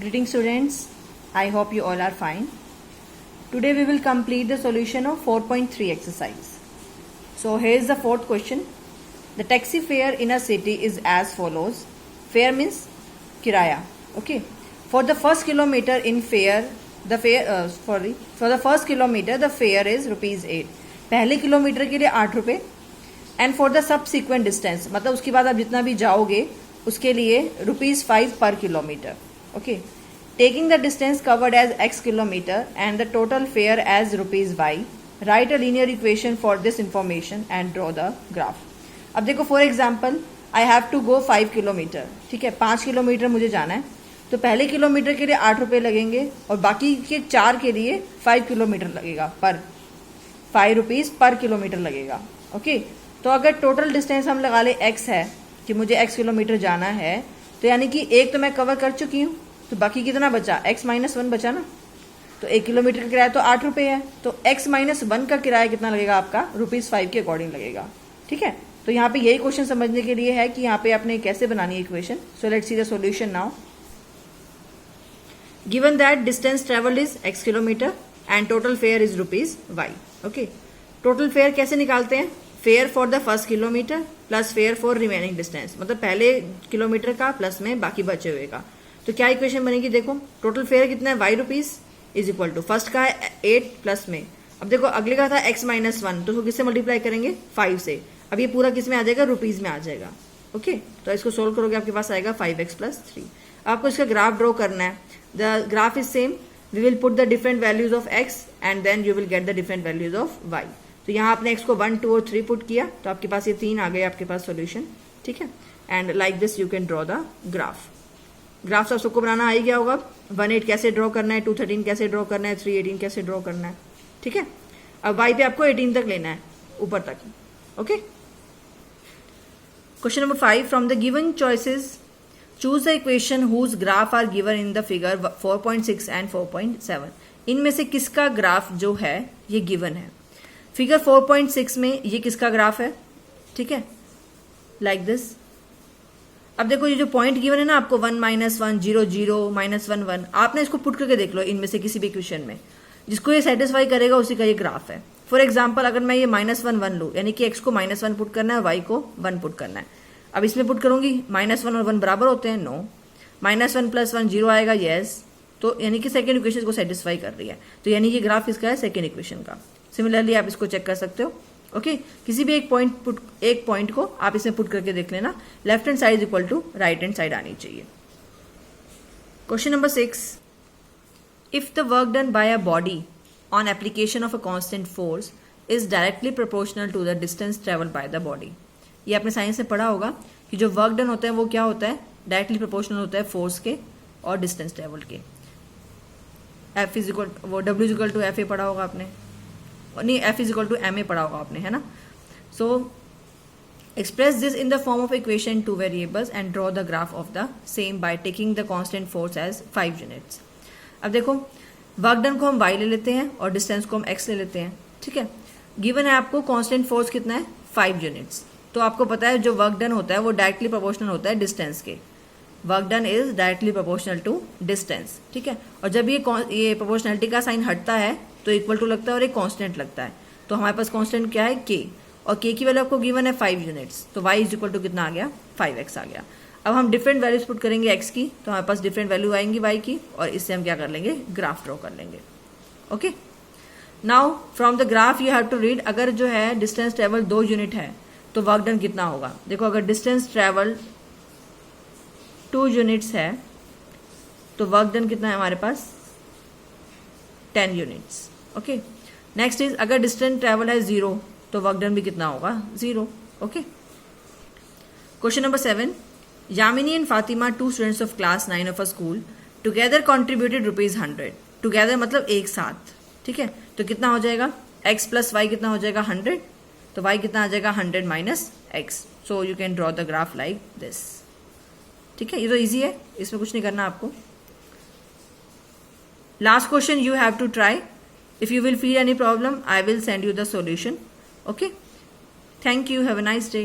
Greetings students, I hope you all are fine. Today we will complete the solution of 4.3 exercise. So here is the fourth question. The taxi fare in a city is as follows. Fare means kiraya. Okay. For the first kilometer in fare, for the first kilometer the fare is ₹8. पहले kilometre के लिए 8 रुपये. And for the subsequent distance, मतलब उसके बाद आप जितना भी जाओगे उसके लिए ₹5 पर kilometre. Okay. Taking the distance covered as x kilometre and the total fare as ₹y. Write a linear equation for this information and draw the graph. अब देखो for example I have to go 5 kilometre. ठीक है, 5 kilometre मुझे जाना है. तो पहले kilometre के लिए 8 रुपये लगेंगे और बाकी के 4 के लिए 5 किलोमीटर लगेगा पर ₹5 पर किलोमीटर लगेगा. ओके. तो अगर टोटल डिस्टेंस हम लगा ले x है कि मुझे x किलोमीटर जाना है, तो यानी कि एक तो मैं कवर कर चुकी हूँ, तो बाकी कितना बचा? x-1 बचा ना. तो 1 किलोमीटर का किराया तो 8 रुपये है, तो x-1 का किराया कितना लगेगा आपका? ₹5 के अकॉर्डिंग लगेगा. ठीक है. तो यहाँ पे यही क्वेश्चन समझने के लिए है कि यहाँ पे आपने कैसे बनानी है equation. So let's see the solution now. Given that distance travelled is x kilometre and total fair is ₹y. Okay. Total fair कैसे निकालते हैं? Fair for the first kilometre plus fair for remaining distance, मतलब पहले kilometre का plus में बाकी बचे हुए का. तो क्या इक्वेशन बनेगी? देखो टोटल फेयर कितना है? ₹y is equal to first का है 8 प्लस में. अब देखो अगले का था x-1, तो उसको किससे मल्टीप्लाई करेंगे? 5 से. अब ये पूरा किस में आ जाएगा? रुपीज में आ जाएगा. ओके. तो इसको सोल्व करोगे आपके पास आएगा 5x + 3. आपको इसका ग्राफ ड्रॉ करना है. The graph is same. We will put the different values of x and then you will get the different values of y. तो यहाँ आपने x को 1, 2 और 3 पुट किया, तो आपके पास ये 3 आ गए आपके पास सॉल्यूशन. ठीक है. And like this you can draw the graph. Graph सब सबको बनाना आ ही गया होगा. 1, 8 कैसे ड्रॉ करना है, 2, 13 कैसे ड्रॉ करना है, 3, 18 कैसे ड्रॉ करना है. ठीक है. अब y पे आपको 18 तक लेना है, ऊपर तक. Okay. Question number 5. From the given choices choose the equation whose graph are given in the figure 4.6 and 4.7. इनमें से किसका ग्राफ जो है ये गिवन है? फिगर 4.6 में ये किसका ग्राफ है? ठीक है, लाइक दिस. अब देखो ये जो पॉइंट गिवन है ना आपको 1, -1, 0, 0, -1, 1, आपने इसको पुट करके देख लो इनमें से किसी भी इक्वेशन में. जिसको ये सेटिस्फाई करेगा उसी का ये ग्राफ है. फॉर एग्जाम्पल अगर मैं ये -1, 1 लूँ, यानी कि x को -1 पुट करना है, y को 1 पुट करना है. अब इसमें पुट करूंगी, -1 और 1 बराबर होते हैं? नो. -1 + 1 0 आएगा. येस. तो यानी कि सेकेंड इक्वेशन को सेटिस्फाई कर रही है. तो यानी ये ग्राफ किसका है? सेकेंड इक्वेशन का. सिमिलरली आप इसको चेक कर सकते हो. ओके. किसी भी एक पॉइंट को आप इसमें पुट करके देख लेना. Left hand side is equal to right hand side आनी चाहिए. Question number 6. If the work done by a body on application of a constant force is directly proportional to the distance travel by the body. ये आपने science में पढ़ा होगा कि जो work done होता है वो क्या होता है? डायरेक्टली प्रोपोर्शनल होता है फोर्स के और डिस्टेंस ट्रेवल के. F इज इक्वल वो W is equal to F पढ़ा होगा आपने, नहीं F is equal to MA पढ़ा होगा आपने, है ना. So express this in the form of equation 2 variables and draw the graph of the same by taking the constant force as 5 units. अब देखो वर्क डन को हम y ले लेते हैं और डिस्टेंस को हम x ले लेते हैं. ठीक है. गिवन है आपको कांस्टेंट फोर्स कितना है? 5 यूनिट्स. तो आपको पता है जो वर्क डन होता है वो डायरेक्टली प्रोपोर्शनल होता है डिस्टेंस के. Work done is directly proportional to distance. ठीक है. और जब ये प्रोपोर्शनलिटी का साइन हटता है तो इक्वल टू लगता है और एक कांस्टेंट लगता है. तो हमारे पास कांस्टेंट क्या है? k. और k की वैल्यू आपको गिवन है 5 यूनिट्स. तो y इज इक्वल टू कितना आ गया? 5x आ गया. अब हम डिफरेंट वैल्यूज पुट करेंगे x की, तो हमारे पास डिफरेंट वैल्यू आएंगी y की, और इससे हम क्या कर लेंगे? ग्राफ ड्रॉ कर लेंगे. Okay. Now from the graph you have to read. अगर जो है डिस्टेंस ट्रेवल 2 यूनिट है तो वर्क डन कितना होगा? देखो अगर डिस्टेंस ट्रेवल 2 यूनिट्स है तो वर्क डन कितना है हमारे पास? 10 यूनिट्स. ओके. नेक्स्ट इज अगर डिस्टेंस ट्रेवल है 0 तो वर्क डन भी कितना होगा? 0. Okay. Question number 7. Yamini and Fatima 2 students of class 9 of a school together contributed ₹100. Together मतलब एक साथ. ठीक है. तो कितना हो जाएगा? x + y कितना हो जाएगा? 100. तो y कितना आ जाएगा? 100 - x. So you can draw the graph like this. ठीक है. ये तो इजी है, इसमें कुछ नहीं करना आपको. Last question you have to try. If you will feel any problem, I will send you the solution. Okay. Thank you. Have a nice day.